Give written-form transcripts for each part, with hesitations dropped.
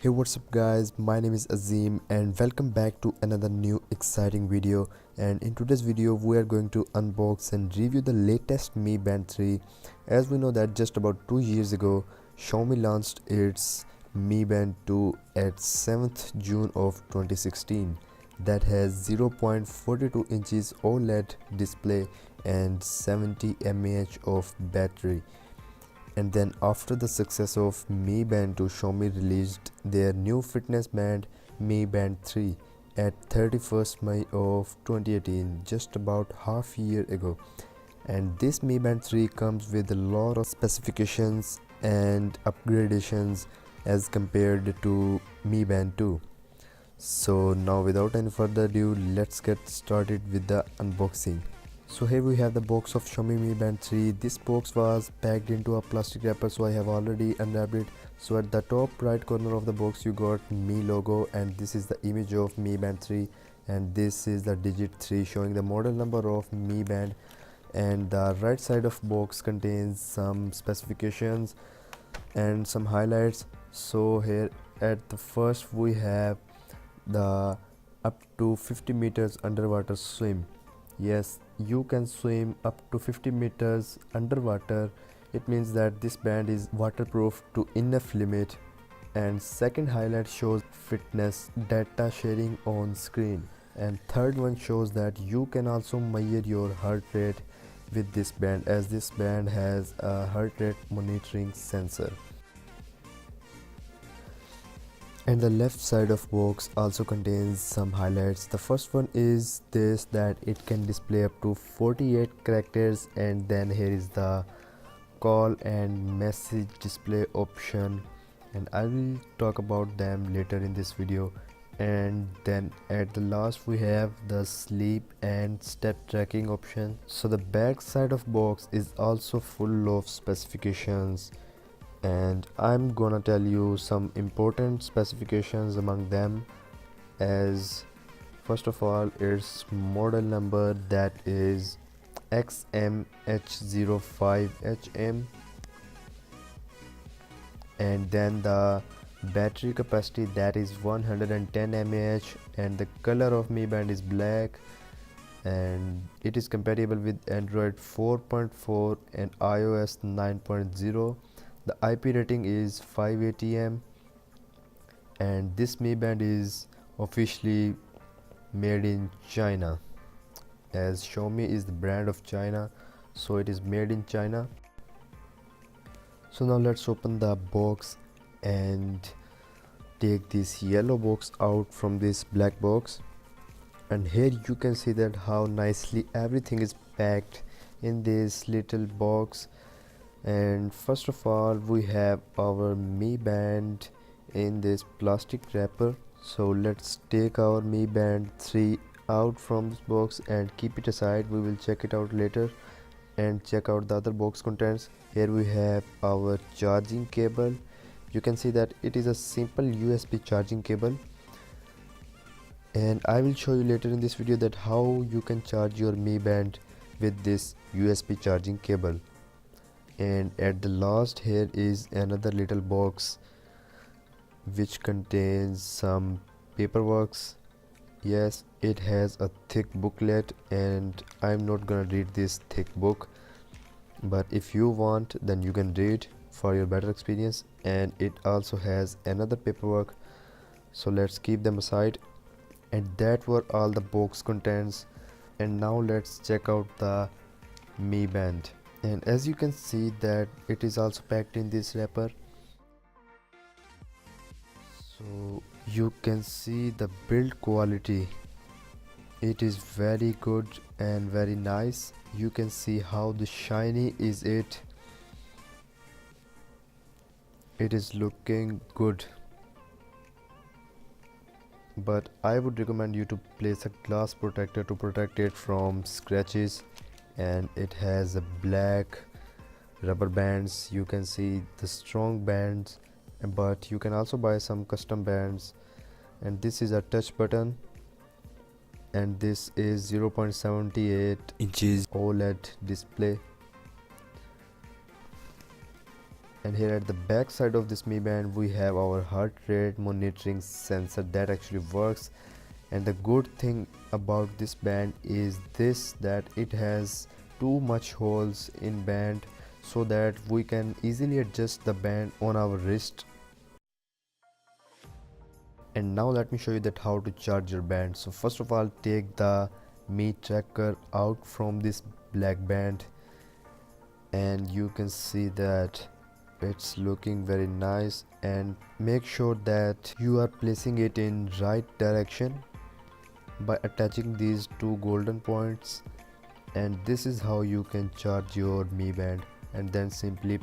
Hey, what's up guys, my name is Azeem and welcome back to another new exciting video. And in today's video we are going to unbox and review the latest Mi Band 3. As we know that just about 2 years ago Xiaomi launched its Mi Band 2 at 7th June of 2016 that has 0.42 inches OLED display and 70 mAh of battery. And then after the success of Mi Band 2, Xiaomi released their new fitness band Mi Band 3 at 31st May of 2018, just about half a year ago. And this Mi Band 3 comes with a lot of specifications and upgradations as compared to Mi Band 2. So now without any further ado, let's get started with the unboxing. So here we have the box of Xiaomi Mi Band 3. This box was packed into a plastic wrapper, so I have already unwrapped it. So at the top right corner of the box you got Mi logo, and this is the image of Mi Band 3, and this is the digit 3 showing the model number of Mi Band. And the right side of box contains some specifications and some highlights. So here at the first we have the up to 50 meters underwater swim. Yes, you can swim up to 50 meters underwater. It means that this band is waterproof to enough limit. And second highlight shows fitness data sharing on screen, and third one shows that you can also measure your heart rate with this band, as this band has a heart rate monitoring sensor. And the left side of box also contains some highlights. The first one is this, that it can display up to 48 characters, and then here is the call and message display option, and I will talk about them later in this video. And then at the last we have the sleep and step tracking option. So the back side of box is also full of specifications, and I'm gonna tell you some important specifications among them. As first of all, its model number, that is XMH05HM, and then the battery capacity, that is 110 mAh, and the color of Mi Band is black, and it is compatible with Android 4.4 and iOS 9.0. The IP rating is 580M, and this Mi Band is officially made in China, as Xiaomi is the brand of China, so it is made in China. So now let's open the box and take this yellow box out from this black box. And here you can see that how nicely everything is packed in this little box. And first of all, we have our Mi Band in this plastic wrapper. So let's take our Mi Band 3 out from this box and keep it aside. We will check it out later and check out the other box contents. Here we have our charging cable. You can see that it is a simple USB charging cable, and I will show you later in this video that how you can charge your Mi Band with this USB charging cable. And at the last, here is another little box which contains some paperworks. Yes, it has a thick booklet, and I'm not gonna read this thick book, but if you want then you can read for your better experience. And it also has another paperwork, so let's keep them aside. And that were all the box contents. And now let's check out the Mi Band. And as you can see that it is also packed in this wrapper, so you can see the build quality. It is very good and very nice. You can see how the shiny is it. It is looking good, but I would recommend you to place a glass protector to protect it from scratches. And it has a black rubber bands. You can see the strong bands, but you can also buy some custom bands. And this is a touch button, and this is 0.78 inches OLED display. And here at the back side of this Mi Band we have our heart rate monitoring sensor that actually works. And the good thing about this band is this, that it has too much holes in band so that we can easily adjust the band on our wrist. And now let me show you that how to charge your band. So first of all, take the Mi tracker out from this black band, and you can see that it's looking very nice. And make sure that you are placing it in right direction by attaching these two golden points. And this is how you can charge your Mi Band, and then simply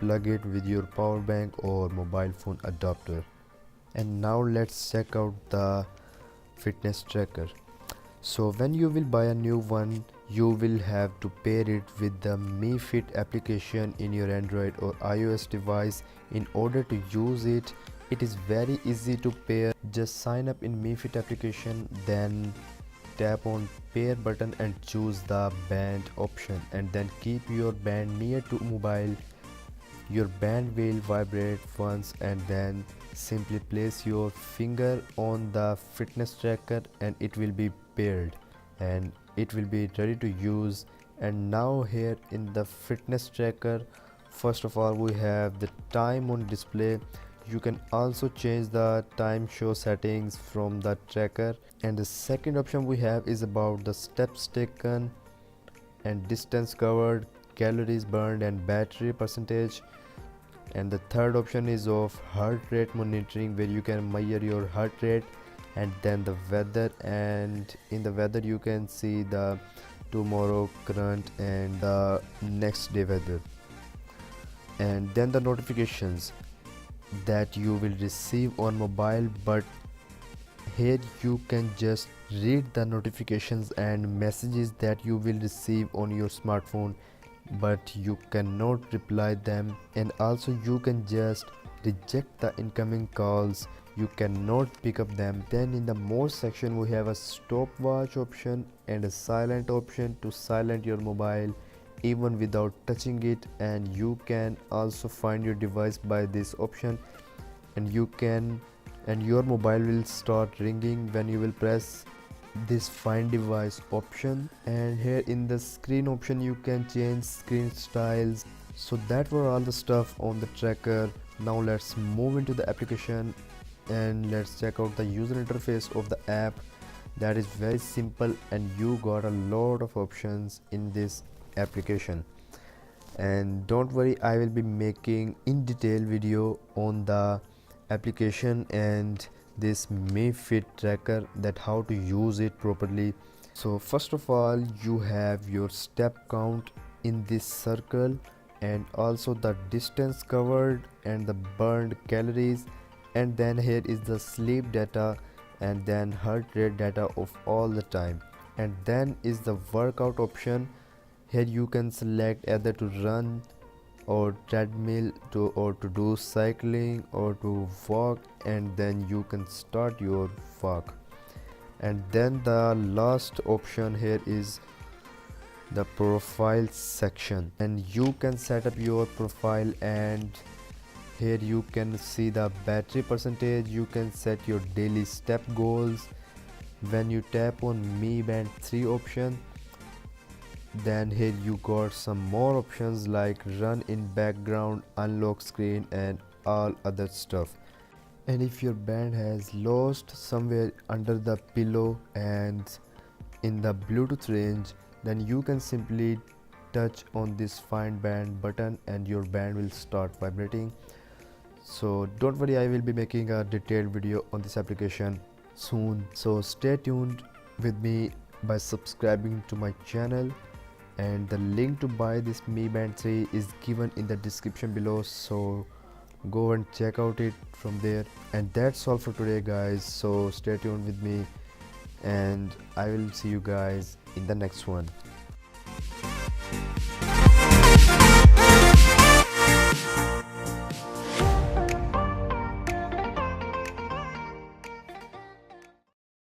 plug it with your power bank or mobile phone adapter. And now let's check out the fitness tracker. So when you will buy a new one, you will have to pair it with the Mi Fit application in your Android or iOS device. In order to use it, it is very easy to pair. Just sign up in Mi Fit application, then tap on pair button and choose the band option, and then keep your band near to mobile. Your band will vibrate once, and then simply place your finger on the fitness tracker and it will be paired and it will be ready to use. And now here in the fitness tracker, first of all we have the time on display. You can also change the time show settings from the tracker. And the second option we have is about the steps taken and distance covered, calories burned and battery percentage. And the third option is of heart rate monitoring, where you can measure your heart rate, and then the weather, and in the weather you can see the tomorrow, current and the next day weather. And then the notifications that you will receive on mobile, but here you can just read the notifications and messages that you will receive on your smartphone, but you cannot reply them. And also you can just reject the incoming calls, you cannot pick up them. Then in the more section we have a stopwatch option and a silent option to silent your mobile even without touching it. And you can also find your device by this option, and your mobile will start ringing when you will press this find device option. And here in the screen option you can change screen styles. So that were all the stuff on the tracker. Now let's move into the application and let's check out the user interface of the app. That is very simple, and you got a lot of options in this application. And don't worry, I will be making in detail video on the application and this Mi Fit tracker, that how to use it properly. So first of all, you have your step count in this circle, and also the distance covered and the burned calories. And then here is the sleep data, and then heart rate data of all the time. And then is the workout option. Here you can select either to run or treadmill or to do cycling or to walk, and then you can start your walk. And then the last option here is the profile section, and you can set up your profile. And here you can see the battery percentage, you can set your daily step goals. When you tap on Mi Band 3 option, then here you got some more options like run in background, unlock screen and all other stuff. And if your band has lost somewhere under the pillow and in the Bluetooth range, then you can simply touch on this find band button and your band will start vibrating. So don't worry, I will be making a detailed video on this application soon, so stay tuned with me by subscribing to my channel. And the link to buy this Mi Band 3 is given in the description below, so go and check out it from there. And that's all for today guys, so stay tuned with me and I will see you guys in the next one.